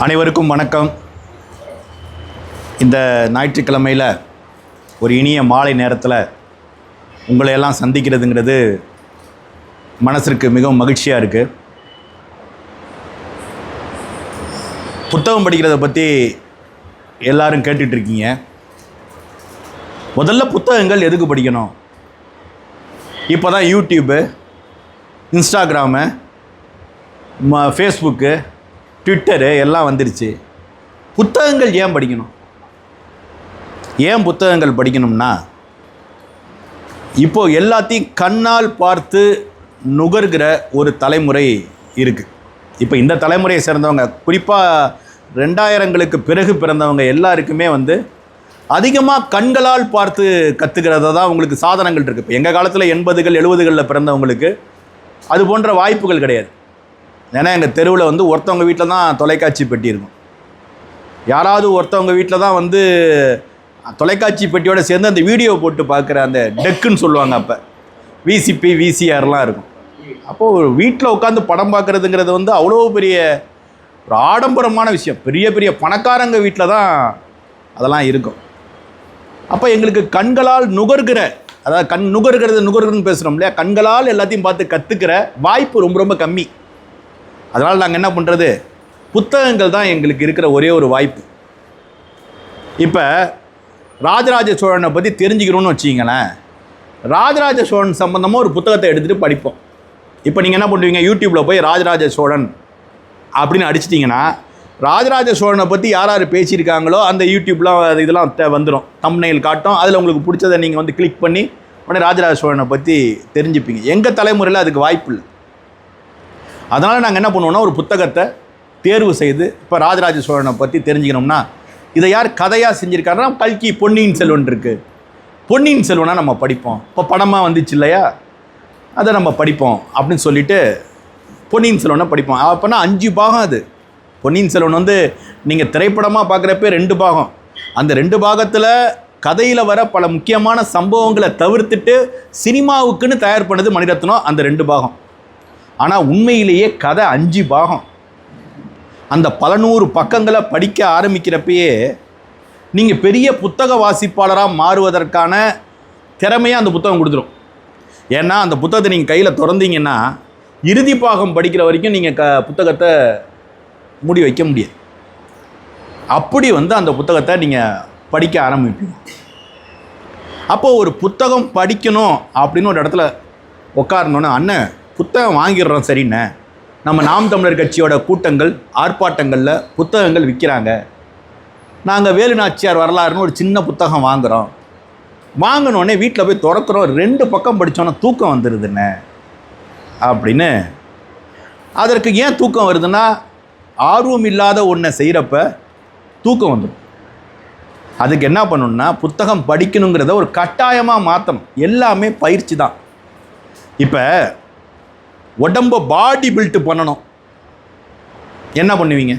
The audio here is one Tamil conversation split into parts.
அனைவருக்கும் வணக்கம். இந்த ஞாயிற்றுக்கிழமையில் ஒரு இனிய மாலை நேரத்தில் உங்களையெல்லாம் சந்திக்கிறதுங்கிறது மனசிற்கு மிகவும் மகிழ்ச்சியாக இருக்குது. புத்தகம் படிக்கிறத பற்றி எல்லாரும் கேட்டுட்ருக்கீங்க. முதல்ல புத்தகங்கள் எதுக்கு படிக்கணும்? இப்போ தான் யூடியூப்பு, இன்ஸ்டாகிராமு, ஃபேஸ்புக்கு, ட்விட்டரு எல்லாம் வந்துருச்சு. புத்தகங்கள் ஏன் படிக்கணும்? ஏன் புத்தகங்கள் படிக்கணும்னா, இப்போது எல்லாத்தையும் கண்ணால் பார்த்து நுகர்கிற ஒரு தலைமுறை இருக்குது. இப்போ இந்த தலைமுறையை சேர்ந்தவங்க, குறிப்பாக 2000ங்களுக்கு பிறகு பிறந்தவங்க எல்லாருக்குமே அதிகமாக கண்களால் பார்த்து கற்றுக்கிறத தான் உங்களுக்கு சாதனங்கள் இருக்குது. இப்போ எங்கள் காலத்தில் 80கள் 70களில் பிறந்தவங்களுக்கு அது போன்ற வாய்ப்புகள் கிடையாது. ஏன்னா எங்கள் தெருவில் ஒருத்தவங்க வீட்டில் தான் தொலைக்காட்சி பெட்டி இருக்கும். யாராவது ஒருத்தவங்க வீட்டில் தான் தொலைக்காட்சி பெட்டியோடு சேர்ந்து அந்த வீடியோ போட்டு பார்க்குற அந்த டெக்குன்னு சொல்லுவாங்க. அப்போ விசிபி விசிஆர்லாம் இருக்கும். அப்போது ஒரு வீட்டில் உட்காந்து படம் பார்க்குறதுங்கிறது அவ்வளோ பெரிய ஒரு ஆடம்பரமான விஷயம். பெரிய பெரிய பணக்காரங்க வீட்டில் தான் அதெல்லாம் இருக்கும். அப்போ எங்களுக்கு கண்களால் நுகர்கிற, அதாவது நுகர்கிறதுன்னு பேசுகிறோம் இல்லையா, கண்களால் எல்லாத்தையும் பார்த்து கற்றுக்கிற வாய்ப்பு ரொம்ப ரொம்ப கம்மி. அதனால் நாங்கள் என்ன பண்ணுறது, புத்தகங்கள் தான் எங்களுக்கு இருக்கிற ஒரே ஒரு வாய்ப்பு. இப்போ ராஜராஜ சோழனை பற்றி தெரிஞ்சுக்கணும்னு வச்சிங்களேன், ராஜராஜ சோழன் சம்மந்தமாக ஒரு புத்தகத்தை எடுத்துகிட்டு படிப்போம். இப்போ நீங்கள் என்ன பண்ணுவீங்க, யூடியூப்பில் போய் ராஜராஜ சோழன் அப்படின்னு அடிச்சிட்டிங்கன்னா ராஜராஜ சோழனை பற்றி யார் யார் பேசியிருக்காங்களோ அந்த யூடியூப்லாம் இதெல்லாம் வந்துடும், தம்ப்நெயில் காட்டும். அதில் உங்களுக்கு பிடிச்சதை நீங்கள் கிளிக் பண்ணி உடனே ராஜராஜ சோழனை பற்றி தெரிஞ்சுப்பீங்க. எங்கள் தலைமுறையில் அதுக்கு வாய்ப்பு இல்லை. அதனால் நாங்கள் என்ன பண்ணுவோம்னா, ஒரு புத்தகத்தை தேர்வு செய்து, இப்போ ராஜராஜ சோழனை பற்றி தெரிஞ்சுக்கணும்னா இதை யார் கதையாக செஞ்சுருக்காருன்னா, கல்கி பொன்னியின் செல்வன் இருக்குது. பொன்னியின் செல்வனாக நம்ம படிப்போம். இப்போ படமாக வந்துச்சு இல்லையா, அதை நம்ம படிப்போம் அப்படின்னு சொல்லிவிட்டு பொன்னியின் செல்வனை படிப்போம். அப்போனா 5 பாகம். அது பொன்னியின் செல்வன் நீங்கள் திரைப்படமாக பார்க்குறப்ப 2 பாகம். அந்த 2 பாகத்தில் கதையில் வர பல முக்கியமான சம்பவங்களை தவிர்த்துட்டு சினிமாவுக்குன்னு தயார் பண்ணது மணிரத்னம், அந்த 2 பாகம். ஆனால் உண்மையிலேயே கதை 5 பாகம். அந்த பல 100 பக்கங்களை படிக்க ஆரம்பிக்கிறப்பயே நீங்கள் பெரிய புத்தக வாசிப்பாளராக மாறுவதற்கான திறமையாக அந்த புத்தகம் கொடுத்துரும். ஏன்னா அந்த புத்தகத்தை நீங்கள் கையில் திறந்தீங்கன்னா இறுதி பாகம் படிக்கிற வரைக்கும் நீங்கள் புத்தகத்தை மூடி வைக்க முடியாது. அப்படி அந்த புத்தகத்தை நீங்கள் படிக்க ஆரம்பிப்பீங்க. அப்போது ஒரு புத்தகம் படிக்கணும் அப்படின்னு ஒரு இடத்துல உட்காரணுன்னு, அண்ணன் புத்தகம் வாங்கிடுறோம் சரிண்ணே, நம்ம நாம் தமிழர் கட்சியோட கூட்டங்கள் ஆர்ப்பாட்டங்களில் புத்தகங்கள் விற்கிறாங்க, நாங்கள் வேலு நாச்சியார் வரலாறுன்னு ஒரு சின்ன புத்தகம் வாங்குகிறோம், வாங்கினோடனே வீட்டில் போய் திறக்கிறோம், 2 பக்கம் படித்தோன்னா தூக்கம் வந்துடுதுண்ணே அப்படின்னு. அதற்கு ஏன் தூக்கம் வருதுன்னா, ஆர்வம் இல்லாத ஒன்றை செய்கிறப்ப தூக்கம் வந்துடும். அதுக்கு என்ன பண்ணணும்னா, புத்தகம் படிக்கணுங்கிறத ஒரு கட்டாயமாக மாற்றணும். எல்லாமே பயிற்சி தான். இப்போ உடம்பை பாடி பில்ட் பண்ணணும், என்ன பண்ணுவீங்க?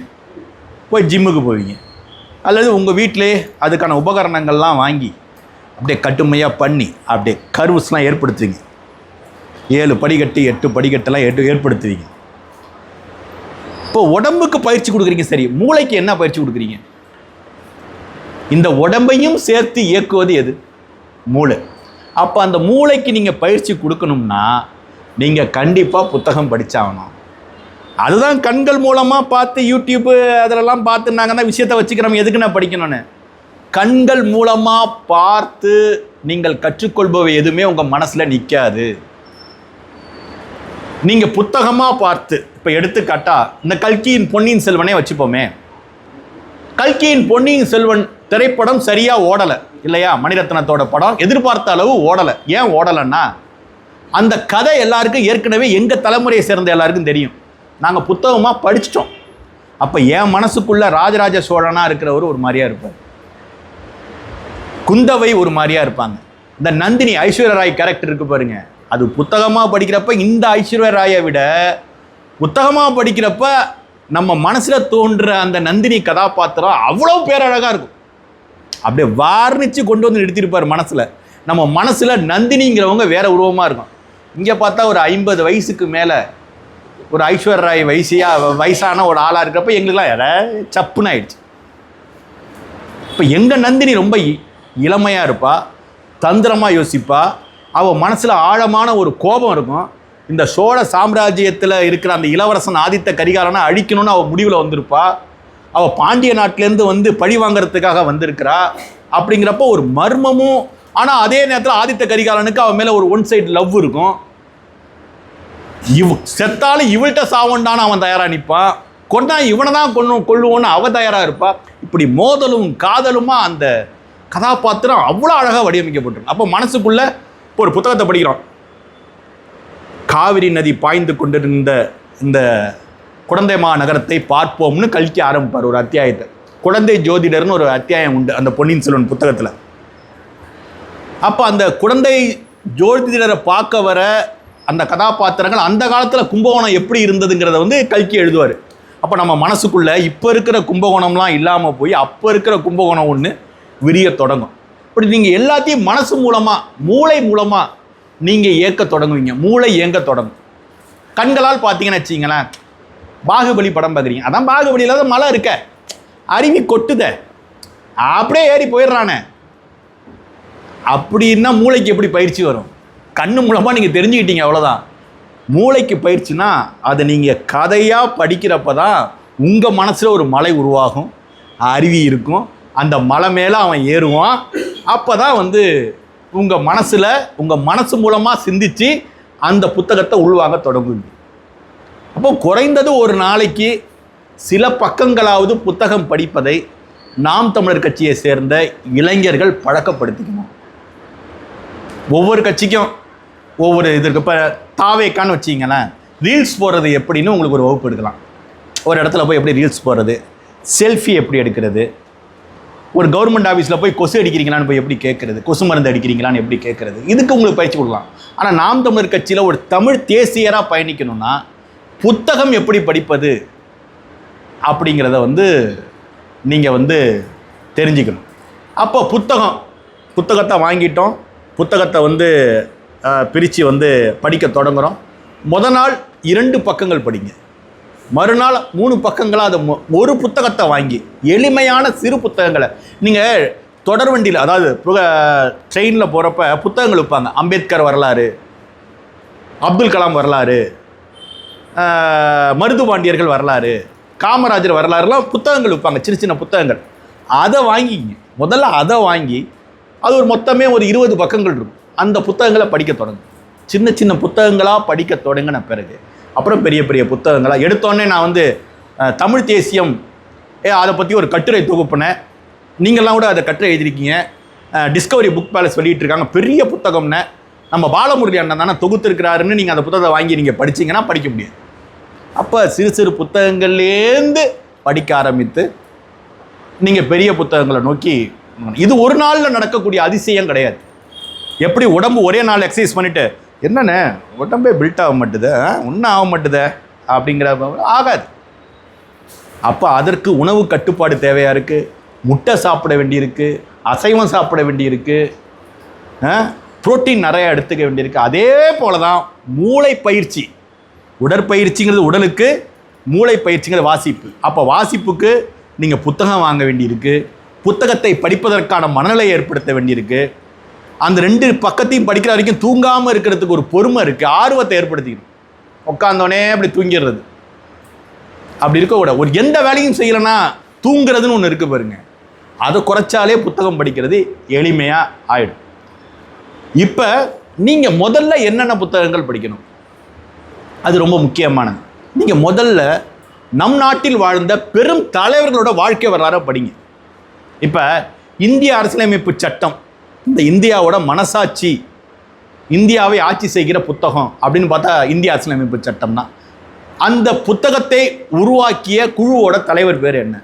போய் ஜிம்முக்கு போவீங்க, அல்லது உங்கள் வீட்டிலே அதுக்கான உபகரணங்கள்லாம் வாங்கி அப்படியே கட்டுமையாக பண்ணி அப்படியே கர்வ்ஸ்லாம் ஏற்படுத்துவீங்க. 7 படிக்கட்டு 8 படிக்கட்டெல்லாம் ஏற்படுத்துவீங்க. இப்போ உடம்புக்கு பயிற்சி கொடுக்குறீங்க, சரி, மூளைக்கு என்ன பயிற்சி கொடுக்குறீங்க? இந்த உடம்பையும் சேர்த்து இயக்குவது எது? மூளை. அப்போ அந்த மூளைக்கு நீங்கள் பயிற்சி கொடுக்கணும்னா நீங்கள் கண்டிப்பாக புத்தகம் படித்தாகணும். அதுதான் கண்கள் மூலமாக பார்த்து யூடியூப்பு அதிலெல்லாம் பார்த்து நாங்கள் தான் விஷயத்தை வச்சுக்கிறோம், எதுக்கு நான் படிக்கணும்னு. கண்கள் மூலமாக பார்த்து நீங்கள் கற்றுக்கொள்பவை எதுவுமே உங்கள் மனசில் நிற்காது. நீங்கள் புத்தகமாக பார்த்து, இப்போ எடுத்துக்காட்டா இந்த கல்கியின் பொன்னியின் செல்வனே வச்சுப்போமே. கல்கியின் பொன்னியின் செல்வன் திரைப்படம் சரியாக ஓடலை இல்லையா, மணிரத்னத்தோட படம் எதிர்பார்த்த அளவு ஓடலை. ஏன் ஓடலைன்னா, அந்த கதை எல்லாருக்கும் ஏற்கனவே எங்கள் தலைமுறையை சேர்ந்த எல்லாருக்கும் தெரியும், நாங்கள் புத்தகமாக படிச்சிட்டோம். அப்போ என் மனசுக்குள்ளே ராஜராஜ சோழனாக இருக்கிறவர் ஒரு மாதிரியாக இருப்பார், குந்தவை ஒரு மாதிரியாக இருப்பாங்க, இந்த நந்தினி ஐஸ்வர்யா ராய் கேரக்டர் இருக்குது பாருங்க, அது புத்தகமாக படிக்கிறப்ப இந்த ஐஸ்வர்யா ராயை விட புத்தகமாக படிக்கிறப்ப நம்ம மனசில் தோன்ற அந்த நந்தினி கதாபாத்திரம் அவ்வளோ பேரழகாக இருக்கும். அப்படியே வார்ணித்து கொண்டு நிறுத்தியிருப்பார் மனசில். நம்ம மனசில் நந்தினிங்கிறவங்க வேறு உருவமாக இருக்கும். இங்கே பார்த்தா ஒரு 50 வயசுக்கு மேலே ஒரு ஐஸ்வர் ராய் வயசான ஒரு ஆளாக இருக்கிறப்ப எங்களுக்குலாம் சப்புன்னு ஆயிடுச்சு. இப்போ எங்கள் நந்தினி ரொம்ப இளமையாக இருப்பா, தந்திரமாக யோசிப்பா, அவள் மனசில் ஆழமான ஒரு கோபம் இருக்கும். இந்த சோழ சாம்ராஜ்யத்தில் இருக்கிற அந்த இளவரசன் ஆதித்த கரிகாலனை அழிக்கணும்னு அவள் முடிவில் வந்திருப்பா. அவள் பாண்டிய நாட்டிலேருந்து வந்து பழி வாங்கிறதுக்காக வந்திருக்கிறா. அப்படிங்கிறப்ப ஒரு மர்மமும், ஆனால் அதே நேரத்தில் ஆதித்த கரிகாலனுக்கு அவன் மேலே ஒரு ஒன் சைடு லவ் இருக்கும். செத்தாலும் இவள்கிட்ட சாவண்டான்னு அவன் தயாராக நிற்பான், கொண்டா இவனை தான் கொள்ளுவோன்னு அவ தயாராக இருப்பா. இப்படி மோதலும் காதலுமா அந்த கதாபாத்திரம் அவ்வளோ அழகாக வடிவமைக்கப்பட்டிருக்கும். அப்போ மனசுக்குள்ள இப்போ ஒரு புத்தகத்தை படிக்கிறோம். காவிரி நதி பாய்ந்து கொண்டிருந்த இந்த குடந்தைமா நகரத்தை பார்ப்போம்னு கல்கி ஆரம்பிப்பார் ஒரு அத்தியாயத்தை. குழந்தை ஜோதிடர்னு ஒரு அத்தியாயம் உண்டு அந்த பொன்னியின் செல்வன் புத்தகத்தில். அப்போ அந்த குழந்தை ஜோதிடரை பார்க்க வர அந்த கதாபாத்திரங்கள் அந்த காலத்தில் கும்பகோணம் எப்படி இருந்ததுங்கிறத வந்து கல்கி எழுதுவார். அப்போ நம்ம மனசுக்குள்ளே இப்போ இருக்கிற கும்பகோணம்லாம் இல்லாமல் போய் அப்போ இருக்கிற கும்பகோணம் ஒன்று விரிய தொடங்கும். இப்படி நீங்கள் எல்லாத்தையும் மனசு மூலமாக, மூளை மூலமாக நீங்கள் இயக்க தொடங்குவீங்க. மூளை இயங்க தொடங்கும். கண்களால் பார்த்தீங்கன்னு வச்சிங்களேன், பாகுபலி படம் பார்க்குறீங்க, அதான் பாகுபலியில் தான் மழை இருக்க, அருவி கொட்டுத, அப்படியே ஏறி போயிடுறானே. அப்படின்னா மூளைக்கு எப்படி பயிற்சி வரும்? கண்ணு மூலமாக நீங்கள் தெரிஞ்சுக்கிட்டீங்க, அவ்வளோதான். மூளைக்கு பயிற்சினா அதை நீங்கள் கதையாக படிக்கிறப்ப தான் உங்கள் மனசில் ஒரு மலை உருவாகும், அருவி இருக்கும், அந்த மலை மேலே அவன் ஏறுவான். அப்போ தான் வந்து உங்கள் மனசில் உங்கள் மனசு மூலமாக சிந்தித்து அந்த புத்தகத்தை உள்வாங்க தொடங்குங்க. அப்போ குறைந்தது ஒரு நாளைக்கு சில பக்கங்களாவது புத்தகம் படிப்பதை நாம் தமிழர் கட்சியை சேர்ந்த இளைஞர்கள் பழக்கப்படுத்திக்கணும். ஒவ்வொரு கட்சிக்கும் ஒவ்வொரு இது இருக்குது. இப்போ தாவேக்கான்னு வச்சிங்களேன், ரீல்ஸ் போடுறது எப்படின்னு உங்களுக்கு ஒரு வகுப்பு எடுக்கலாம். ஒரு இடத்துல போய் எப்படி ரீல்ஸ் போடுறது, செல்ஃபி எப்படி எடுக்கிறது, ஒரு கவர்மெண்ட் ஆஃபீஸில் போய் கொசு அடிக்கிறீங்களான்னு போய் எப்படி கேட்குறது, கொசு மருந்து அடிக்கிறீங்களான்னு எப்படி கேட்குறது, இதுக்கு உங்களுக்கு பயிற்சி கொடுக்கலாம். ஆனால் நாம் தமிழர் கட்சியில் ஒரு தமிழ் தேசியராக பயணிக்கணும்னா புத்தகம் எப்படி படிப்பது அப்படிங்கிறத வந்து நீங்கள் வந்து தெரிஞ்சுக்கணும். அப்போ புத்தகத்தை வாங்கிட்டோம், புத்தகத்தை வந்து பிரித்து வந்து படிக்க தொடங்குகிறோம். முதல் நாள் 2 பக்கங்கள் படிங்க, மறுநாள் 3 பக்கங்களாக அதை ஒரு புத்தகத்தை வாங்கி எளிமையான சிறு புத்தகங்களை நீங்கள் தொடர் வண்டியில், அதாவது ட்ரெயினில் போகிறப்ப புத்தகங்கள் வைப்பாங்க. அம்பேத்கர் வரலாறு, அப்துல் கலாம் வரலாறு, மருதுபாண்டியர்கள் வரலாறு, காமராஜர் வரலாறுலாம் புத்தகங்கள் வைப்பாங்க, சின்ன சின்ன புத்தகங்கள். அதை வாங்கிங்க, முதல்ல அதை வாங்கி அது ஒரு மொத்தமே ஒரு 20 பக்கங்கள் இருக்கும். அந்த புத்தகங்களை படிக்க தொடங்கு. சின்ன சின்ன புத்தகங்களாக படிக்க தொடங்கின பிறகு அப்புறம் பெரிய பெரிய புத்தகங்களாக எடுத்தோடனே நான் வந்து தமிழ் தேசியம் அதை பற்றி ஒரு கட்டுரை தொகுப்புனேன். நீங்கள்லாம் கூட அதை கட்டுரை எழுதிருக்கீங்க. டிஸ்கவரி புக் பேலஸ் வெளியிட்டிருக்காங்க, பெரிய புத்தகம்னு. நம்ம பாலமுரளி அண்ணன் தானே தொகுத்துருக்கிறாருன்னு நீங்கள் அந்த புத்தகத்தை வாங்கி நீங்கள் படிச்சிங்கன்னா படிக்க முடியாது. அப்போ சிறு சிறு புத்தகங்கள்லேருந்து படிக்க ஆரம்பித்து நீங்கள் பெரிய புத்தகங்களை நோக்கி, இது ஒரு நாளில் நடக்கக்கூடிய அதிசயம் கிடையாது. எப்படி உடம்பு ஒரே நாள் எக்ஸசைஸ் பண்ணிவிட்டு என்னண்ணே உடம்பே பில்ட் ஆக மாட்டுது, ஒன்றும் ஆக மாட்டுது அப்படிங்கிற ஆகாது. அப்போ அதற்கு உணவு கட்டுப்பாடு தேவையாக இருக்குது. முட்டை சாப்பிட வேண்டியிருக்கு, அசைவம் சாப்பிட வேண்டியிருக்கு, புரோட்டீன் நிறையா எடுத்துக்க வேண்டியிருக்கு. அதே போல் தான் மூளை பயிற்சி, உடற்பயிற்சிங்கிறது உடலுக்கு, மூளை பயிற்சிங்கிறது வாசிப்பு. அப்போ வாசிப்புக்கு நீங்கள் புத்தகம் வாங்க வேண்டியிருக்கு, புத்தகத்தை படிப்பதற்கான மனநிலையை ஏற்படுத்த வேண்டியிருக்கு. அந்த 2 பக்கத்தையும் படிக்கிற வரைக்கும் தூங்காமல் இருக்கிறதுக்கு ஒரு பொறுமை இருக்குது, ஆர்வத்தை ஏற்படுத்திக்கணும். உட்காந்தோடனே அப்படி தூங்கிடுறது அப்படி இருக்கக்கூடாது. ஒரு எந்த வேலையும் செய்யலைன்னா தூங்குறதுன்னு ஒன்று இருக்குது பாருங்க, அதை குறைச்சாலே புத்தகம் படிக்கிறது எளிமையாக ஆகிடும். இப்போ நீங்கள் முதல்ல என்னென்ன புத்தகங்கள் படிக்கணும், அது ரொம்ப முக்கியமானது. நீங்கள் முதல்ல நம் நாட்டில் வாழ்ந்த பெரும் தலைவர்களோட வாழ்க்கை வரலாறு படிங்க. இப்போ இந்திய அரசியலமைப்பு சட்டம், இந்த இந்தியாவோட மனசாட்சி, இந்தியாவை ஆட்சி செய்கிற புத்தகம் அப்படின்னு பார்த்தா இந்திய அரசியலமைப்பு சட்டம் தான். அந்த புத்தகத்தை உருவாக்கிய குழுவோட தலைவர் பேர் என்ன,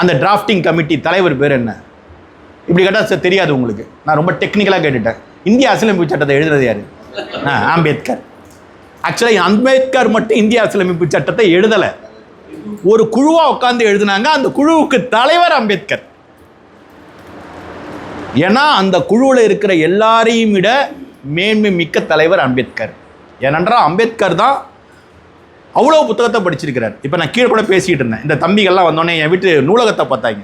அந்த டிராஃப்டிங் கமிட்டி தலைவர் பேர் என்ன, இப்படி கேட்டால் தெரியாது உங்களுக்கு. நான் ரொம்ப டெக்னிக்கலாக கேட்டுட்டேன். இந்திய அரசியலமைப்பு சட்டத்தை எழுதுறது யார்? அம்பேத்கர். ஆக்சுவலாக அம்பேத்கர் மட்டும் இந்திய அரசியலமைப்பு சட்டத்தை எழுதலை, ஒரு குழுவாக உட்காந்து எழுதினாங்க. அந்த குழுவுக்கு தலைவர் அம்பேத்கர். ஏன்னா அந்த குழுவில் இருக்கிற எல்லாரையும் விட மேன்மை மிக்க தலைவர் அம்பேத்கர். ஏனென்றால் அம்பேத்கர் தான் அவ்வளோ புத்தகத்தை படிச்சிருக்கிறார். இப்போ நான் கீழே கூட பேசிகிட்டு இருந்தேன், இந்த தம்பிகள்லாம் வந்தோடனே என் வீட்டு நூலகத்தை பார்த்தாங்க.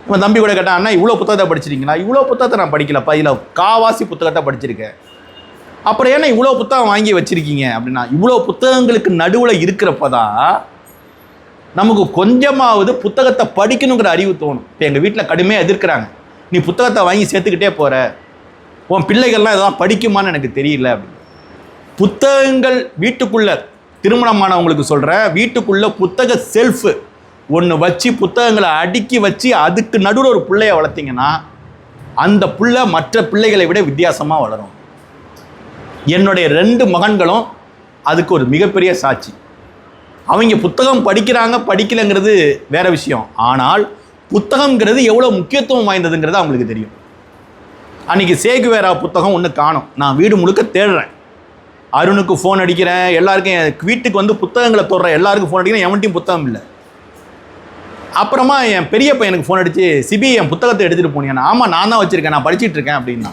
இவன் தம்பி கூட கேட்டான், அண்ணா இவ்வளோ புத்தகத்தை படிச்சிருக்கீங்களா? இவ்வளோ புத்தகத்தை நான் படிக்கலப்பா, இதில் காவாசி புத்தகத்தை படிச்சிருக்கேன். அப்புறம் ஏன்னா இவ்வளோ புத்தகம் வாங்கி வச்சுருக்கீங்க அப்படின்னா, இவ்வளோ புத்தகங்களுக்கு நடுவில் இருக்கிறப்ப தான் நமக்கு கொஞ்சமாவது புத்தகத்தை படிக்கணுங்கிற அறிவு தோணும். இப்போ எங்கள் வீட்டில் கடுமையாக எதிர்க்கிறாங்க, நீ புத்தகத்தை வாங்கி சேர்த்துக்கிட்டே போகிற, உன் பிள்ளைகள்லாம் எதாவது படிக்குமான்னு எனக்கு தெரியல அப்படின்னு. புத்தகங்கள் வீட்டுக்குள்ளே, திருமணமானவங்களுக்கு சொல்கிறேன், வீட்டுக்குள்ளே புத்தக செல்ஃபு ஒன்று வச்சு புத்தகங்களை அடுக்கி வச்சு அதுக்கு நடுவில் ஒரு பிள்ளைய வளர்த்திங்கன்னா அந்த பிள்ளை மற்ற பிள்ளைகளை விட வித்தியாசமாக வளரும். என்னுடைய 2 மகன்களும் அதுக்கு ஒரு மிகப்பெரிய சாட்சி. அவங்க புத்தகம் படிக்கிறாங்க படிக்கலைங்கிறது வேற விஷயம், ஆனால் புத்தகங்கிறது எவ்வளோ முக்கியத்துவம் வாய்ந்ததுங்கிறது அவங்களுக்கு தெரியும். அன்றைக்கி சேகுவேரா புத்தகம் ஒன்று காணும், நான் வீடு முழுக்க தேடுறேன், அருணுக்கு ஃபோன் அடிக்கிறேன், எல்லாருக்கும் என் வீட்டுக்கு வந்து புத்தகங்களை தொடுறேன், எல்லாருக்கும் ஃபோன் அடிக்கிறேன், எவன்ட்டையும் புத்தகம் இல்லை. அப்புறமா என் பெரிய பையனுக்கு ஃபோன் அடித்து, சிபி என் புத்தகத்தை எடுத்துகிட்டு போனீங்கன்னா, ஆமாம் நான் தான் வச்சுருக்கேன், நான் படிச்சுட்டு இருக்கேன் அப்படின்னா.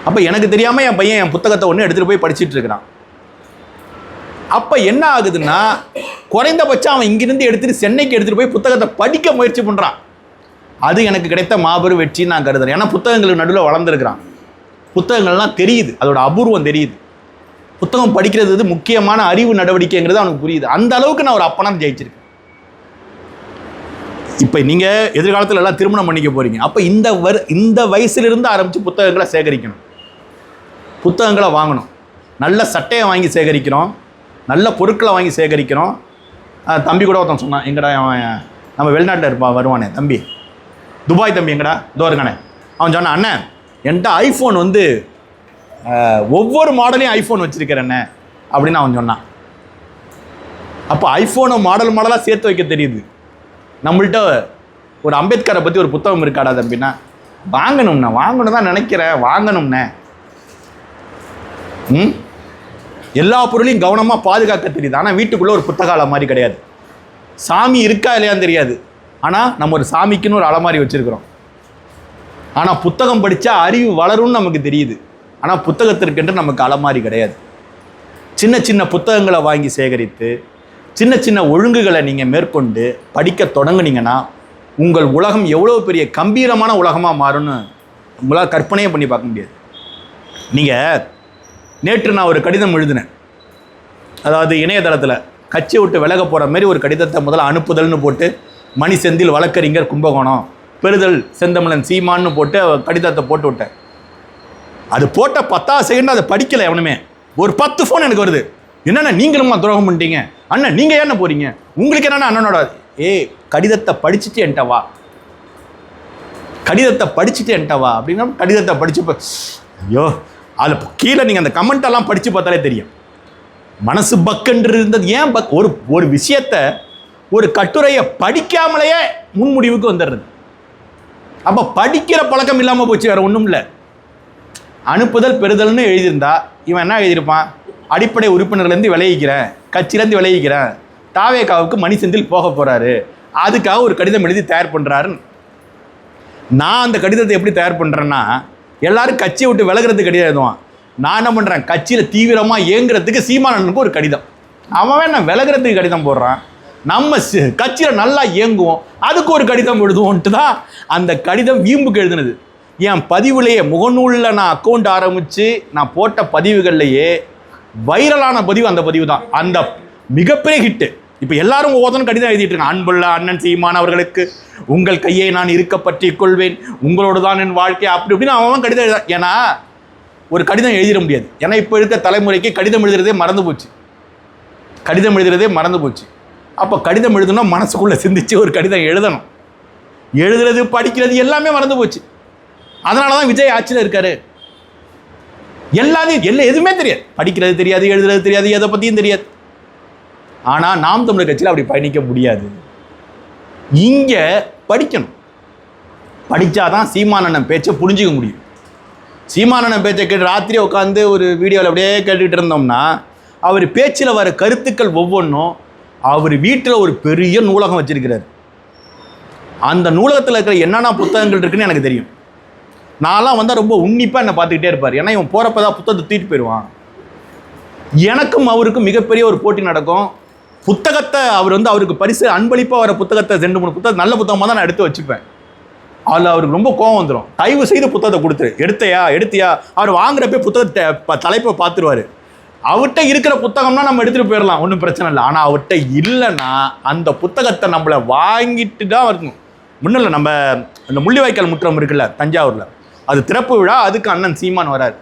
அப்போ எனக்கு தெரியாமல் என் பையன் என் புத்தகத்தை ஒன்று எடுத்துகிட்டு போய் படிச்சுட்டு இருக்கிறான். அப்போ என்ன ஆகுதுன்னா, குறைந்தபட்சம் அவன் இங்கிருந்து எடுத்துகிட்டு சென்னைக்கு எடுத்துகிட்டு போய் புத்தகத்தை படிக்க முயற்சி பண்ணுறான். அது எனக்கு கிடைத்த மாபெரும் வெற்றின்னு நான் கருதுறேன். ஏன்னா புத்தகங்களுக்கு நடுவில் வளர்ந்துருக்கிறான், புத்தகங்கள்லாம் தெரியுது, அதோட அபூர்வம் தெரியுது, புத்தகம் படிக்கிறது முக்கியமான அறிவு நடவடிக்கைங்கிறது அவனுக்கு புரியுது. அந்த அளவுக்கு நான் ஒரு அப்பனாக ஜெயிச்சிருக்கேன். இப்போ நீங்கள் எதிர்காலத்தில் எல்லாம் திருமணம் பண்ணிக்க போகிறீங்க, அப்போ இந்த வயசுலேருந்து ஆரம்பித்து புத்தகங்களை சேகரிக்கணும், புத்தகங்களை வாங்கணும். நல்ல சட்டையை வாங்கி சேகரிக்கிறோம், நல்ல பொருட்களை வாங்கி சேகரிக்கிறோம். தம்பி கூட ஒருத்தன் சொன்னான், எங்கடா அவன் நம்ம வெளிநாட்டில் இருப்பா வருவானே தம்பி, துபாய் தம்பி எங்கடா இதோ இருக்கானே, அவன் சொன்னான், அண்ணன் என்கிட்ட ஐஃபோன் வந்து ஒவ்வொரு மாடலையும் ஐஃபோன் வச்சுருக்கிறேண்ணே அப்படின்னு அவன் சொன்னான். அப்போ ஐஃபோனை மாடலாக சேர்த்து வைக்க தெரியுது. நம்மள்கிட்ட ஒரு அம்பேத்கரை பற்றி ஒரு புத்தகம் இருக்காடா தம்பின்னா, வாங்கணும் தான் நினைக்கிறேன், வாங்கணும்ண்ணே. எல்லா பொருளையும் கவனமாக பாதுகாக்க தெரியுது, ஆனால் வீட்டுக்குள்ளே ஒரு புத்தக அலமாரி கிடையாது. சாமி இருக்கா இல்லையான்னு தெரியாது, ஆனால் நம்ம ஒரு சாமிக்குன்னு ஒரு அலமாரி வச்சுருக்கிறோம். ஆனால் புத்தகம் படித்தா அறிவு வளரும்னு நமக்கு தெரியுது, ஆனால் புத்தகத்திற்கென்று நமக்கு அலமாரி கிடையாது. சின்ன சின்ன புத்தகங்களை வாங்கி சேகரித்து சின்ன சின்ன ஒழுங்குகளை நீங்கள் மேற்கொண்டு படிக்க தொடங்குனீங்கன்னா உங்கள் உலகம் எவ்வளோ பெரிய கம்பீரமான உலகமாக மாறும்னு உங்களால் கற்பனையே பண்ணி பார்க்க முடியாது. நீங்கள் நேற்று நான் ஒரு கடிதம் எழுதினேன், அதாவது இணையதளத்தில் கட்சியை விட்டு விலக போகிற மாதிரி ஒரு கடிதத்தை முதல்ல அனுப்புதல்னு போட்டு மணி செந்தில் வழக்கறிஞர் கும்பகோணம், பெறுதல் செந்தமிழன் சீமான்னு போட்டு கடிதத்தை போட்டு விட்டேன். அது போட்ட 10 செகண்ட் அதை படிக்கலை எவனுமே. ஒரு 10 ஃபோன் எனக்கு வருது, என்னென்ன நீங்களுமா துரோகம் பண்ணிட்டீங்க அண்ணன், நீங்கள் என்ன போகிறீங்க, உங்களுக்கு என்னென்ன அண்ணனோட, கடிதத்தை படிச்சுட்டு என்கிட்ட வா, கடிதத்தை படிச்சுட்டு என்கிட்ட வா அப்படின்னா கடிதத்தை படிச்சுப்போ ஐயோ, அதில் கீழே நீங்கள் அந்த கமெண்டெல்லாம் படித்து பார்த்தாலே தெரியும் மனசு பக்குன்று இருந்தது. ஏன் ஒரு விஷயத்தை ஒரு கட்டுரையை படிக்காமலேயே முன்முடிவுக்கு வந்துடுறது. அப்போ படிக்கிற பழக்கம் இல்லாமல் போச்சு, வேறு ஒன்றும் இல்லை. அனுப்புதல் பெறுதல்னு எழுதியிருந்தா இவன் என்ன எழுதியிருப்பான், அடிப்படை உறுப்பினர்லேருந்து விளைவிக்கிறேன், கட்சியிலேருந்து விளைவிக்கிறேன், தாவேகாவுக்கு மணி செந்தில் போக போகிறாரு, அதுக்காக ஒரு கடிதம் எழுதி தயார் பண்ணுறாரு. நான் அந்த கடிதத்தை எப்படி தயார் பண்ணுறேன்னா, எல்லாரும் கட்சியை விட்டு விலகிறதுக்கு கடிதம் எழுதுவான், நான் என்ன பண்ணுறேன், கட்சியில் தீவிரமாக இயங்குறதுக்கு சீமானனுக்கு ஒரு கடிதம், அவன் நான் விலகிறதுக்கு கடிதம் போடுறான், நம்ம கட்சியில் நல்லா இயங்குவோம் அதுக்கு ஒரு கடிதம் எழுதுவோன்ட்டு தான் அந்த கடிதம் வீம்புக்கு எழுதுனது. என் பதிவுலையே முகநூலில் நான் அக்கௌண்ட் ஆரம்பித்து நான் போட்ட பதிவுகள்லையே வைரலான பதிவு அந்த பதிவு தான், அந்த மிகப்பெரிய ஹிட்டு. இப்போ எல்லாரும் ஒவ்வொருத்தரும் கடிதம் எழுதிட்டு இருக்காங்க, அன்புள்ள அண்ணன் சீமான் அவர்களுக்கு உங்கள் கையை நான் இருக்க பற்றி கொள்வேன், உங்களோடு தான் என் வாழ்க்கை, அப்படி இப்படின்னு அவன் கடிதம் எழுத. ஏன்னா ஒரு கடிதம் எழுதிட முடியாது, ஏன்னா இப்போ இருக்க தலைமுறைக்கு கடிதம் எழுதுறதே மறந்து போச்சு, கடிதம் எழுதுறதே மறந்து போச்சு. அப்போ கடிதம் எழுதணும், மனசுக்குள்ளே சிந்திச்சு ஒரு கடிதம் எழுதணும், எழுதுறது படிக்கிறது எல்லாமே மறந்து போச்சு. அதனால தான் விஜய் ஆட்சியில் இருக்காரு. எதுவுமே தெரியாது, படிக்கிறது தெரியாது, எழுதுறது தெரியாது, எதை பற்றியும் தெரியாது. ஆனால் நாம் தமிழர் கட்சியில் அப்படி பயணிக்க முடியாது. இங்கே படிக்கணும், படித்தாதான் சீமானண்ணன் பேச்சை புரிஞ்சிக்க முடியும். சீமானண்ணன் பேச்சை கேட்டு ராத்திரி உட்காந்து ஒரு வீடியோவில் அப்படியே கேட்டுக்கிட்டு இருந்தோம்னா அவர் பேச்சில் வர கருத்துக்கள் ஒவ்வொன்றும், அவர் வீட்டில் ஒரு பெரிய நூலகம் வச்சிருக்கிறார், அந்த நூலகத்தில் இருக்கிற என்னென்ன புத்தகங்கள் இருக்குன்னு எனக்கு தெரியும். நான்லாம் வந்தால் ரொம்ப உன்னிப்பாக என்னை பார்த்துக்கிட்டே இருப்பார், ஏன்னா இவன் போகிறப்ப தான் புத்தகத்தை தூக்கிட்டு போயிடுவான். எனக்கும் அவருக்கும் மிகப்பெரிய ஒரு போட்டி நடக்கும். புத்தகத்தை அவர் வந்து அவருக்கு பரிசு அன்பளிப்பாக வர புத்தகத்தை 2-3 புத்தகம் நல்ல புத்தகமாக தான் நான் எடுத்து வச்சுப்பேன். அதில் அவருக்கு ரொம்ப கோவம் வந்துடும். தயவு செய்து புத்தகத்தை கொடுத்துரு. எடுத்தியா அவர் வாங்குறப்ப புத்தகத்தை தலைப்பை பார்த்துருவார். அவர்கிட்ட இருக்கிற புத்தகம்னா நம்ம எடுத்துகிட்டு போயிடலாம், ஒன்றும் பிரச்சனை இல்லை. ஆனால் அவர்கிட்ட இல்லைன்னா அந்த புத்தகத்தை நம்மளை வாங்கிட்டு தான் இருக்கணும். முன்னில் நம்ம இந்த முள்ளிவாய்க்கால் முற்றம் இருக்குல்ல தஞ்சாவூரில், அது திறப்பு விழா. அதுக்கு அண்ணன் சீமான் வரார்.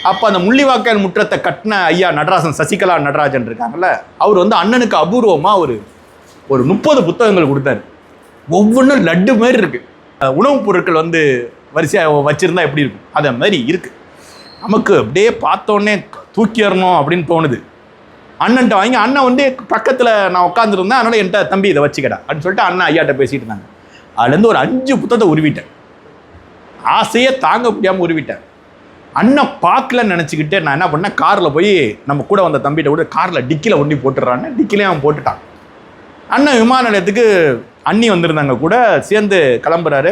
அப்போ அந்த முள்ளிவாய்க்கால் முற்றத்தை கட்டின ஐயா நடராஜன், சசிகலா நடராஜன் இருக்காங்கல்ல, அவர் வந்து அண்ணனுக்கு அபூர்வமாக ஒரு 30 புத்தகங்கள் கொடுத்தாரு. ஒவ்வொன்றும் லட்டு மாதிரி இருக்குது. உணவுப் பொருட்கள் வந்து வரிசையாக வச்சுருந்தா எப்படி இருக்கும், அதை மாதிரி இருக்குது. நமக்கு அப்படியே பார்த்தோன்னே தூக்கிடணும் அப்படின்னு தோணுது. அண்ணன்ட்ட வாங்கி, அண்ணன் வந்து பக்கத்தில் நான் உட்காந்துருந்தேன், அதனால் என்கிட்ட தம்பி இதை வச்சுக்கடா அப்படின்னு சொல்லிட்டு அண்ணன் ஐயாட்ட பேசிகிட்டு இருந்தாங்க. அதுலேருந்து ஒரு 5 புத்தகத்தை உருவிட்டேன். ஆசையே தாங்க முடியாமல் உருவிட்டேன். அண்ணன் பார்க்கலன்னு நினச்சிக்கிட்டு நான் என்ன பண்ணேன், காரில் போய் நம்ம கூட வந்த தம்பிகிட்ட கூட காரில் டிக்கியில் ஒண்டி போட்டுடுறான்னு, டிக்கிலே அவன் போட்டுட்டான். அண்ணன் விமான நிலையத்துக்கு அண்ணி வந்திருந்தாங்க கூட, சேர்ந்து கிளம்புறாரு.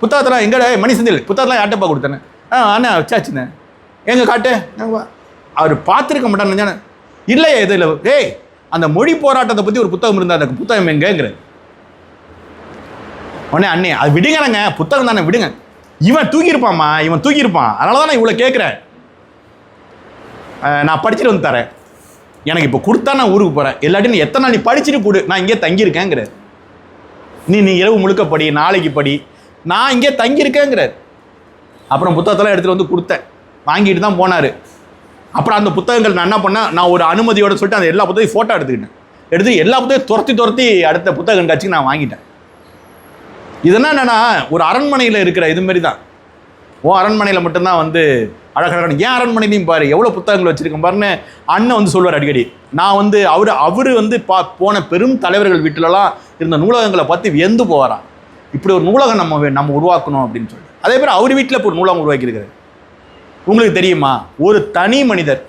புத்தகத்தெல்லாம் எங்கடா மணி செந்தில் புத்தகத்தெல்லாம் யார்ட்டப்பா கொடுத்தேன்னு. அண்ணா வச்சாச்சுண்ணே, எங்கே காட்டு. அவர் பார்த்துருக்க மாட்டான்னு. இல்லையே இதில் ஏய் அந்த மொழி போராட்டத்தை பற்றி ஒரு புத்தகம் இருந்தால் அந்த புத்தகம் எங்கேங்கிற உடனே அண்ணே அது விடுங்கண்ணங்க, புத்தகம் தானே விடுங்க. இவன் தூக்கியிருப்பான்மா, இவன் தூக்கியிருப்பான், அதனால தான் நான் இவ்வளோ கேட்குறேன். நான் படிச்சுட்டு வந்து தரேன், எனக்கு இப்போ கொடுத்தா நான் ஊருக்கு போகிறேன், எல்லாத்தையும் நீ எத்தனை நாள் நீ படிச்சுட்டு கொடு, நான் இங்கே தங்கியிருக்கேங்கிற. நீ இரவு முழுக்க படி, நாளைக்கு படி, நான் இங்கே தங்கியிருக்கேங்கிறார். அப்புறம் புத்தகத்தெல்லாம் எடுத்துகிட்டு வந்து கொடுத்தேன், வாங்கிட்டு தான் போனார். அப்புறம் அந்த புத்தகங்கள் நான் என்ன பண்ணேன், நான் ஒரு அனுமதியோடு சொல்லிட்டு அந்த எல்லா புத்தகையும் ஃபோட்டோ எடுத்து எல்லா புத்தகையும் துரத்தி அடுத்த புத்தக கண்காட்சிக்கு நான் வாங்கிட்டேன். இதெல்லாம் என்னென்னா ஒரு அரண்மனையில் இருக்கிற இதுமாரி தான். அரண்மனையில் மட்டும்தான் வந்து அழகழகான, ஏன் அரண்மனையிலையும் பாரு எவ்வளோ புத்தகங்கள் வச்சுருக்கேன் பாருன்னு அண்ணன் வந்து சொல்வார் அடிக்கடி. நான் வந்து அவர் வந்து போன பெரும் தலைவர்கள் வீட்டிலலாம் இருந்த நூலகங்களை பார்த்து வியந்து போவாராம். இப்படி ஒரு நூலகம் நம்ம உருவாக்கணும் அப்படின்னு சொல்லி. அதே மாதிரி அவர் வீட்டில் இப்போ ஒரு நூலகம் உருவாக்கியிருக்கிறார். உங்களுக்கு தெரியுமா, ஒரு தனி மனிதர்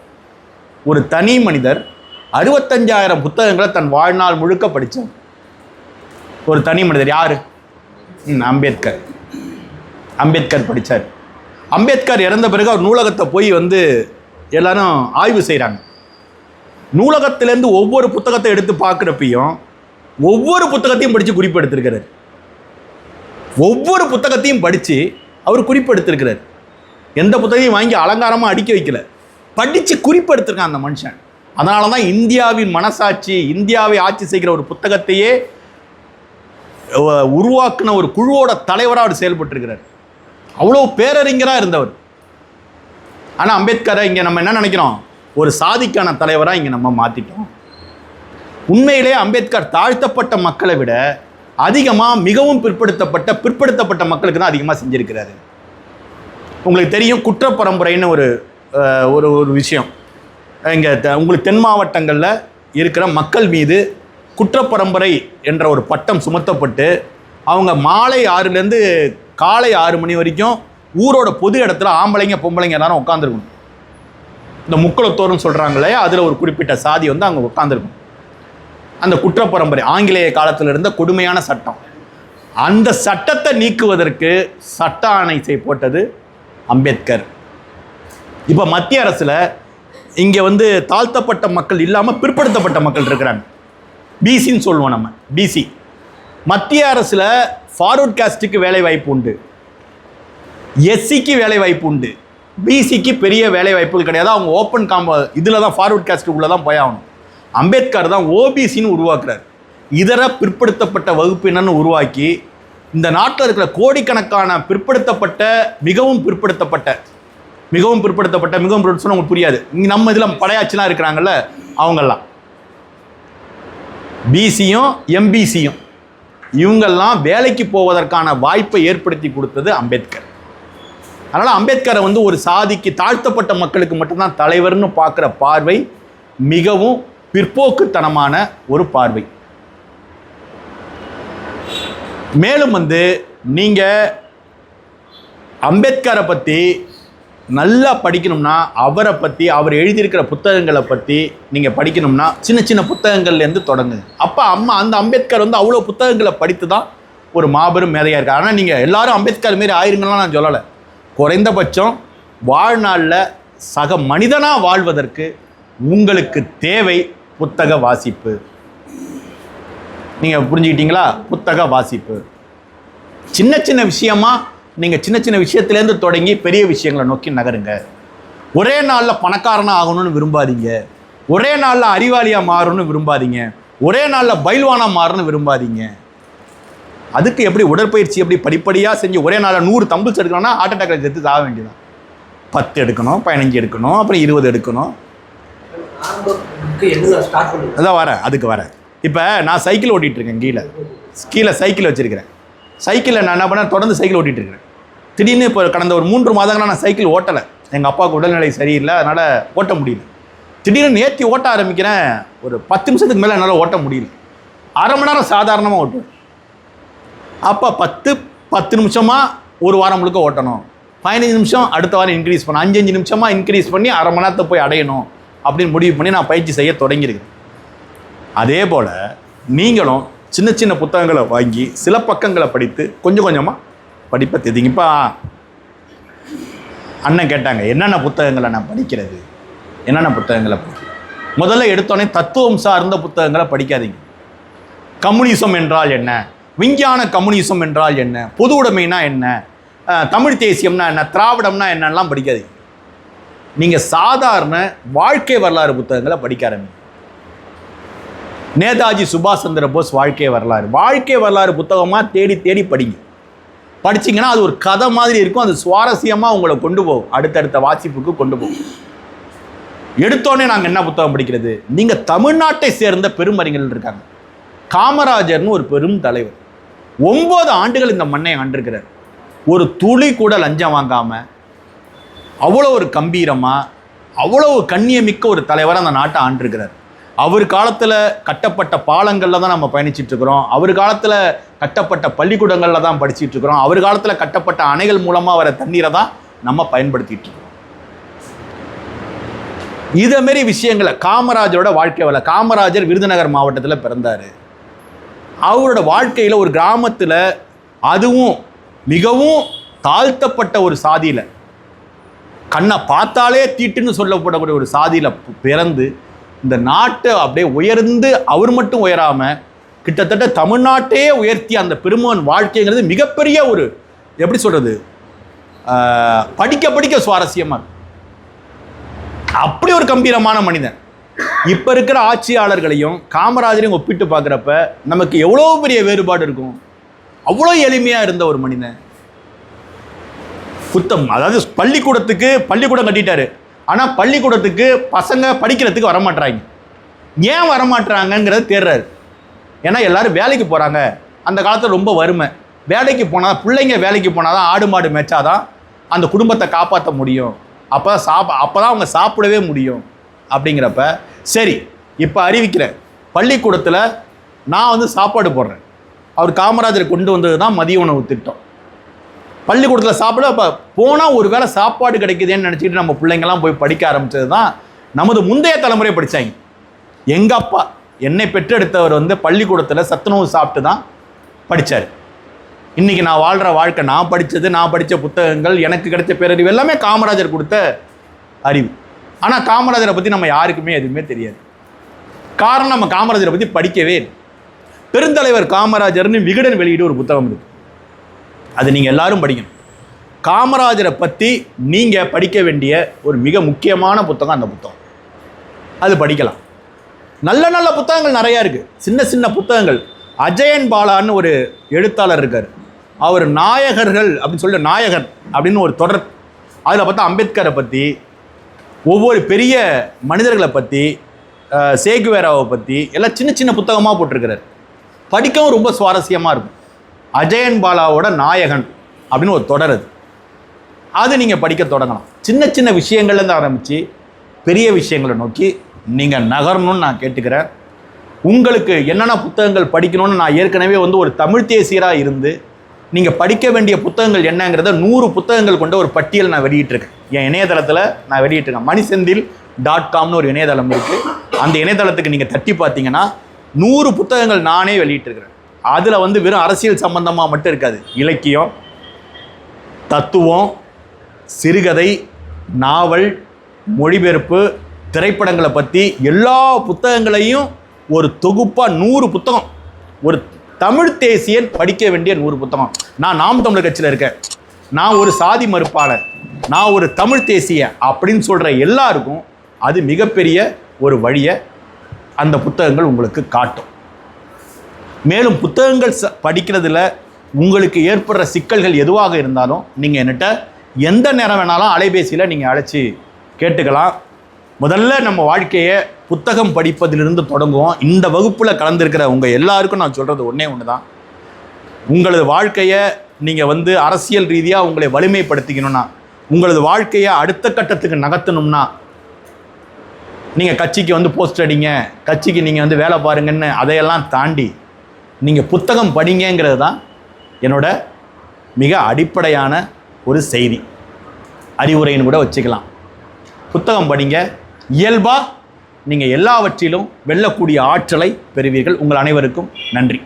65,000 புத்தகங்களை தன் வாழ்நாள் முழுக்க படித்தார். ஒரு தனி மனிதர் யார்? அம்பேத்கர் படித்தார். அம்பேத்கர் இறந்த பிறகு அவர் நூலகத்தை போய் வந்து எல்லாரும் ஆய்வு செய்கிறாங்க. நூலகத்திலேருந்து ஒவ்வொரு புத்தகத்தை எடுத்து பார்க்குறப்பையும் ஒவ்வொரு புத்தகத்தையும் படித்து குறிப்பு எடுத்திருக்கிறார். ஒவ்வொரு புத்தகத்தையும் படித்து அவர் குறிப்பு எடுத்திருக்கிறார். எந்த புத்தகையும் வாங்கி அலங்காரமாக அடுக்கி வைக்கல, படித்து குறிப்பு எடுத்திருக்கான் அந்த மனுஷன். அதனால தான் இந்தியாவின் மனசாட்சி, இந்தியாவை ஆட்சி செய்கிற ஒரு புத்தகத்தையே உருவாக்குன ஒரு குழுவோட தலைவராக அவர் செயல்பட்டிருக்கிறார். அவ்வளோ பேரறிஞராக இருந்தவர். ஆனால் அம்பேத்கரை இங்கே நம்ம என்ன நினைக்கிறோம், ஒரு சாதிக்கான தலைவராக இங்கே நம்ம மாற்றிட்டோம். உண்மையிலே அம்பேத்கர் தாழ்த்தப்பட்ட மக்களை விட அதிகமாக மிகவும் பிற்படுத்தப்பட்ட மக்களுக்கு தான் அதிகமாக செஞ்சுருக்கிறாரு. உங்களுக்கு தெரியும், குற்றப்பரம்பரைன்னு ஒரு ஒரு விஷயம். இங்கே உங்களுக்கு தென் மாவட்டங்களில் இருக்கிற மக்கள் மீது குற்றப்பரம்பரை என்ற ஒரு பட்டம் சுமத்தப்பட்டு அவங்க மாலை 6லேருந்து காலை 6 மணி வரைக்கும் ஊரோட பொது இடத்துல ஆம்பளைங்க பொம்பளைங்க எல்லாரும் உட்காந்துருக்கணும். இந்த முக்குளத்தோர்னு சொல்கிறாங்களே, அதில் ஒரு குறிப்பிட்ட சாதி வந்து அங்கே உட்காந்துருக்கும். அந்த குற்றப்பரம்பரை ஆங்கிலேய காலத்தில் இருந்த கொடுமையான சட்டம். அந்த சட்டத்தை நீக்குவதற்கு சட்ட ஆணை போட்டது அம்பேத்கர். இப்போ மத்திய அரசில் இங்கே வந்து தாழ்த்தப்பட்ட மக்கள் இல்லாமல் பிற்படுத்தப்பட்ட மக்கள் இருக்கிறாங்க, பிசின்னு சொல்லுவோம் நம்ம, பிசி. மத்திய அரசில் ஃபார்வர்ட் காஸ்ட்டுக்கு வேலை வாய்ப்பு உண்டு, எஸ்சிக்கு வேலை வாய்ப்பு உண்டு, பிசிக்கு பெரிய வேலை வாய்ப்புகள் கிடையாது. அவங்க ஓப்பன் இதில் தான் ஃபார்வர்ட் காஸ்ட்டுக்குள்ளே தான் போய் ஆகணும். அம்பேத்கர் தான் ஓபிசின்னு உருவாக்குறார், இதர பிற்படுத்தப்பட்ட வகுப்பினர்னு உருவாக்கி இந்த நாட்டில் இருக்கிற கோடிக்கணக்கான மிகவும் பிற்படுத்தப்பட்ட உங்களுக்கு புரியாது. இங்கே நம்ம இதில் படையாட்சிலாம் இருக்கிறாங்கல்ல, அவங்கெல்லாம் பிசியும் எம்பிசியும் இவங்கெல்லாம் வேலைக்கு போவதற்கான வாய்ப்பை ஏற்படுத்தி கொடுத்தது அம்பேத்கர். அதனால் அம்பேத்கரை வந்து ஒரு சாதிக்கு தாழ்த்தப்பட்ட மக்களுக்கு மட்டும்தான் தலைவர்னு பார்க்குற பார்வை மிகவும் பிற்போக்குத்தனமான ஒரு பார்வை. மேலும் வந்து நீங்கள் அம்பேத்கரை பற்றி நல்லா படிக்கணும்னா, அவரை பற்றி அவர் எழுதியிருக்கிற புத்தகங்களை பற்றி நீங்கள் படிக்கணும்னா சின்ன புத்தகங்கள்லேருந்து தொடங்குது. அப்போ அந்த அம்பேத்கர் வந்து அவ்வளோ புத்தகங்களை படித்து தான் ஒரு மாபெரும் மேதையாக இருக்கார். ஆனால் நீங்கள் எல்லாரும் அம்பேத்கர் மாரி ஆயிருங்கலாம் நான் சொல்லலை. குறைந்தபட்சம் வாழ்நாளில் சக மனிதனாக வாழ்வதற்கு உங்களுக்கு தேவை புத்தக வாசிப்பு. நீங்கள் புரிஞ்சுக்கிட்டீங்களா? புத்தக வாசிப்பு. சின்ன சின்ன விஷயமா நீங்கள் சின்ன சின்ன விஷயத்துலேருந்து தொடங்கி பெரிய விஷயங்களை நோக்கி நகருங்க. ஒரே நாளில் பணக்காரனாக ஆகணும்னு விரும்பாதீங்க. ஒரே நாளில் அறிவாளியாக மாறணும்னு விரும்பாதீங்க. ஒரே நாளில் பயில்வானாக மாறணும்னு விரும்பாதீங்க. அதுக்கு எப்படி உடற்பயிற்சி எப்படி படிப்படியாக செஞ்சு ஒரே நாளில் 100 தம்பிள்ஸ் எடுக்கணும்னா ஹார்ட் அட்டாக்ல எடுத்து ஆக வேண்டியதான். 10 எடுக்கணும், 15 எடுக்கணும், அப்புறம் 20 எடுக்கணும். அதான் வரேன், அதுக்கு வரேன். இப்போ நான் சைக்கிள் ஓட்டிகிட்டு இருக்கேன். கீழே சைக்கிள் வச்சுருக்கிறேன். சைக்கிளில் நான் என்ன பண்ணேன், தொடர்ந்து சைக்கிள் ஓட்டிகிட்டு இருக்கிறேன். திடீர்னு இப்போ கடந்த ஒரு 3 மாதங்களாக நான் சைக்கிள் ஓட்டலை. எங்கள் அப்பாவுக்கு உடல்நிலை சரியில்லை, அதனால் ஓட்ட முடியல. திடீர்னு நேற்று ஓட்ட ஆரம்பிக்கிறேன். ஒரு 10 நிமிஷத்துக்கு மேலே என்னால் ஓட்ட முடியல. அரை மணி நேரம் சாதாரணமாக ஓட்டுவேன். அப்போ 10 நிமிஷமாக ஒரு வாரம் முழுக்க ஓட்டணும், 15 நிமிஷம் அடுத்த வாரம் இன்க்ரீஸ் பண்ணணும், 5 நிமிஷமாக இன்க்ரீஸ் பண்ணி அரை மணி நேரத்தை போய் அடையணும் அப்படின்னு முடிவு பண்ணி நான் பயிற்சி செய்ய தொடங்கியிருக்கேன். அதே போல் நீங்களும் சின்ன சின்ன புத்தகங்களை வாங்கி சில பக்கங்களை படித்து கொஞ்சம் கொஞ்சமாக படிப்பை தெரியுங்க. இப்போ அண்ணன் கேட்டாங்க என்னென்ன புத்தகங்களை நான் படிக்கிறது, என்னென்ன புத்தகங்களை படிக்கிறது. முதல்ல எடுத்தோடனே தத்துவம் சார்ந்த புத்தகங்களை படிக்காதீங்க. கம்யூனிசம் என்றால் என்ன, விஞ்ஞான கம்யூனிசம் என்றால் என்ன, பொது உடைமைனா என்ன, தமிழ் தேசியம்னா என்ன, திராவிடம்னா என்னெல்லாம் படிக்காதீங்க. நீங்கள் சாதாரண வாழ்க்கை வரலாறு புத்தகங்களை படிக்க ஆரம்பிங்க. நேதாஜி சுபாஷ் சந்திர போஸ் வாழ்க்கை வரலாறு புத்தகமாக தேடி தேடி படிங்க. படிச்சிங்கன்னா அது ஒரு கதை மாதிரி இருக்கும். அது சுவாரஸ்யமாக உங்களை கொண்டு போகும், அடுத்தடுத்த வாசிப்புக்கு கொண்டு போகும். எடுத்தோடனே நாங்கள் என்ன புத்தகம் படிக்கிறது, நீங்கள் தமிழ்நாட்டை சேர்ந்த பெருமறிஞர்கள் இருக்காங்க. காமராஜர்னு ஒரு பெரும் தலைவர் 9 ஆண்டுகள் இந்த மண்ணை ஆண்டிருக்கிறார். ஒரு துளி கூட லஞ்சம் வாங்காமல் அவ்வளோ ஒரு கம்பீரமாக அவ்வளோ கண்ணியமிக்க ஒரு தலைவர் அந்த நாட்டை ஆண்டிருக்கிறார். அவர் காலத்தில் கட்டப்பட்ட பாலங்களில் தான் நம்ம பயணிச்சிட்ருக்கிறோம். அவர் காலத்தில் கட்டப்பட்ட பள்ளிக்கூடங்களில் தான் படிச்சுட்டு இருக்கிறோம். அவர் காலத்தில் கட்டப்பட்ட அணைகள் மூலமாக வர தண்ணீரை தான் நம்ம பயன்படுத்திட்டு இருக்கிறோம். இதேமாரி விஷயங்களை காமராஜரோட வாழ்க்கை வரல. காமராஜர் விருதுநகர் மாவட்டத்தில் பிறந்தார். அவரோட வாழ்க்கையில் ஒரு கிராமத்தில், அதுவும் மிகவும் தாழ்த்தப்பட்ட ஒரு சாதியில், கண்ணை பார்த்தாலே தீட்டுன்னு சொல்லப்படக்கூடிய ஒரு சாதியில் பிறந்து இந்த நாட்டை அப்படியே உயர்ந்து அவர் மட்டும் உயராமல் கிட்டத்தட்ட தமிழ்நாட்டையே உயர்த்தி அந்த பெருமகன் வாழ்க்கைங்கிறது மிகப்பெரிய ஒரு எப்படி சொல்கிறது, படிக்க படிக்க சுவாரஸ்யமாக இருக்கும். அப்படி ஒரு கம்பீரமான மனிதன். இப்போ இருக்கிற ஆட்சியாளர்களையும் காமராஜரையும் ஒப்பிட்டு பார்க்குறப்ப நமக்கு எவ்வளோ பெரிய வேறுபாடு இருக்கும். அவ்வளோ எளிமையாக இருந்த ஒரு மனிதன். அதாவது பள்ளிக்கூடம் கட்டிட்டாரு. ஆனால் பள்ளிக்கூடத்துக்கு பசங்க படிக்கிறதுக்கு வரமாட்டாங்க. ஏன் வரமாட்டாங்கங்கிறத தேடுறாரு. ஏன்னா எல்லாரும் வேலைக்கு போகிறாங்க. அந்த காலத்தில் ரொம்ப வறுமை. வேலைக்கு போனால், பிள்ளைங்க வேலைக்கு போனால் தான், ஆடு மாடு மேய்ச்சாதான் அந்த குடும்பத்தை காப்பாற்ற முடியும். அப்போ தான் அவங்க சாப்பிடவே முடியும். அப்படிங்கிறப்ப சரி, இப்போ அறிவிக்கிறேன், பள்ளிக்கூடத்தில் நான் சாப்பாடு போடுறேன். அவர் காமராஜர் கொண்டு வந்தது தான் மதிய உணவு திட்டம். பள்ளிக்கூடத்தில் சாப்பிட அப்போ போனால் ஒரு வேளை சாப்பாடு கிடைக்குதுன்னு நினச்சிக்கிட்டு நம்ம பிள்ளைங்கள்லாம் போய் படிக்க ஆரம்பித்தது தான் நமது முந்தைய தலைமுறை படித்தாங்க. எங்கள் அப்பா என்னை பெற்றெடுத்தவர் பள்ளிக்கூடத்தில் சத்துணவு சாப்பிட்டு தான் படித்தார். இன்றைக்கி நான் வாழ்கிற வாழ்க்கை, நான் படித்த புத்தகங்கள், எனக்கு கிடைச்ச பேரறிவு எல்லாமே காமராஜர் கொடுத்த அறிவு. ஆனால் காமராஜரை பற்றி நம்ம யாருக்குமே எதுவுமே தெரியாது. காரணம், நம்ம காமராஜரை பற்றி படிக்கவே இல்லை. பெருந்தலைவர் காமராஜர்னு விகடன் வெளியிட ஒரு புத்தகம் இருக்குது. அது நீங்கள் எல்லாரும் படிக்கணும். காமராஜரை பற்றி நீங்கள் படிக்க வேண்டிய ஒரு மிக முக்கியமான புத்தகம் அந்த புத்தகம். அது படிக்கலாம். நல்ல நல்ல புத்தகங்கள் நிறையா இருக்குது. சின்ன சின்ன புத்தகங்கள். அஜயன் பாலான்னு ஒரு எழுத்தாளர் இருக்கார். அவர் நாயகர்கள் அப்படின்னு சொல்லி, நாயகர் அப்படின்னு ஒரு தொடர். அதில் பார்த்தா அம்பேத்கரை பற்றி, ஒவ்வொரு பெரிய மனிதர்களை பற்றி, சேகுவேராவை பற்றி எல்லாம் சின்ன சின்ன புத்தகமாக போட்டிருக்கிறார். படிக்கவும் ரொம்ப சுவாரஸ்யமாக இருக்கும். அஜயன் பாலாவோட நாயகன் அப்படின்னு ஒரு தொடர். அது நீங்கள் படிக்க தொடங்கலாம். சின்ன சின்ன விஷயங்கள்லேருந்து ஆரம்பித்து பெரிய விஷயங்களை நோக்கி நீங்கள் நகரணும்னு நான் கேட்டுக்கிறேன். உங்களுக்கு என்னென்ன புத்தகங்கள் படிக்கணும்னு நான் ஏற்கனவே ஒரு தமிழ் தேசியராக இருந்து நீங்கள் படிக்க வேண்டிய புத்தகங்கள் என்னங்கிறத 100 புத்தகங்கள் கொண்ட ஒரு பட்டியல் நான் வெளியிட்டிருக்கேன். என் இணையதளத்தில் நான் வெளியிட்டிருக்கேன். மணிசெந்தில்.comனு ஒரு இணையதளம் இருக்குது. அந்த இணையதளத்துக்கு நீங்கள் தட்டி பார்த்தீங்கன்னா 100 புத்தகங்கள் நானே வெளியிட்டிருக்கிறேன். அதில் வெறும் அரசியல் சம்பந்தமாக மட்டும் இருக்காது. இலக்கியம், தத்துவம், சிறுகதை, நாவல், மொழிபெயர்ப்பு, திரைப்படங்களை பற்றி எல்லா புத்தகங்களையும் ஒரு தொகுப்பாக 100 புத்தகம், ஒரு தமிழ் தேசியன் படிக்க வேண்டிய 100 புத்தகம். நான் நாம் தமிழர் கட்சியில் இருக்கேன், நான் ஒரு சாதி மறுப்பாளர், நான் ஒரு தமிழ் தேசிய அப்படின்னு சொல்கிற எல்லாருக்கும் அது மிகப்பெரிய ஒரு வழியை அந்த புத்தகங்கள் உங்களுக்கு காட்டும். மேலும் புத்தகங்கள் படிக்கிறதுல உங்களுக்கு ஏற்படுற சிக்கல்கள் எதுவாக இருந்தாலும் நீங்கள் என்கிட்ட எந்த நேரம் வேணாலும் அலைபேசியில் நீங்கள் அழைச்சி கேட்டுக்கலாம். முதல்ல நம்ம வாழ்க்கையை புத்தகம் படிப்பதிலிருந்து தொடங்குவோம். இந்த வகுப்பில் கலந்துருக்கிற உங்கள் எல்லாருக்கும் நான் சொல்கிறது ஒன்றே ஒன்று தான். உங்களது வாழ்க்கையை நீங்கள் அரசியல் ரீதியாக உங்களை வலிமைப்படுத்திக்கணும்னா, உங்களது வாழ்க்கையை அடுத்த கட்டத்துக்கு நகர்த்தணும்னா, நீங்கள் கட்சிக்கு போஸ்ட் அடிங்க, கட்சிக்கு நீங்கள் வேலை பாருங்கன்னு அதையெல்லாம் தாண்டி நீங்கள் புத்தகம் படிங்கிறது தான் என்னோட மிக அடிப்படையான ஒரு செய்தி, அறிவுரைன்னு கூட வச்சுக்கலாம். புத்தகம் படிங்க. இயல்பாக நீங்கள் எல்லாவற்றிலும் வெல்லக்கூடிய ஆற்றலை பெறுவீர்கள். உங்கள் அனைவருக்கும் நன்றி.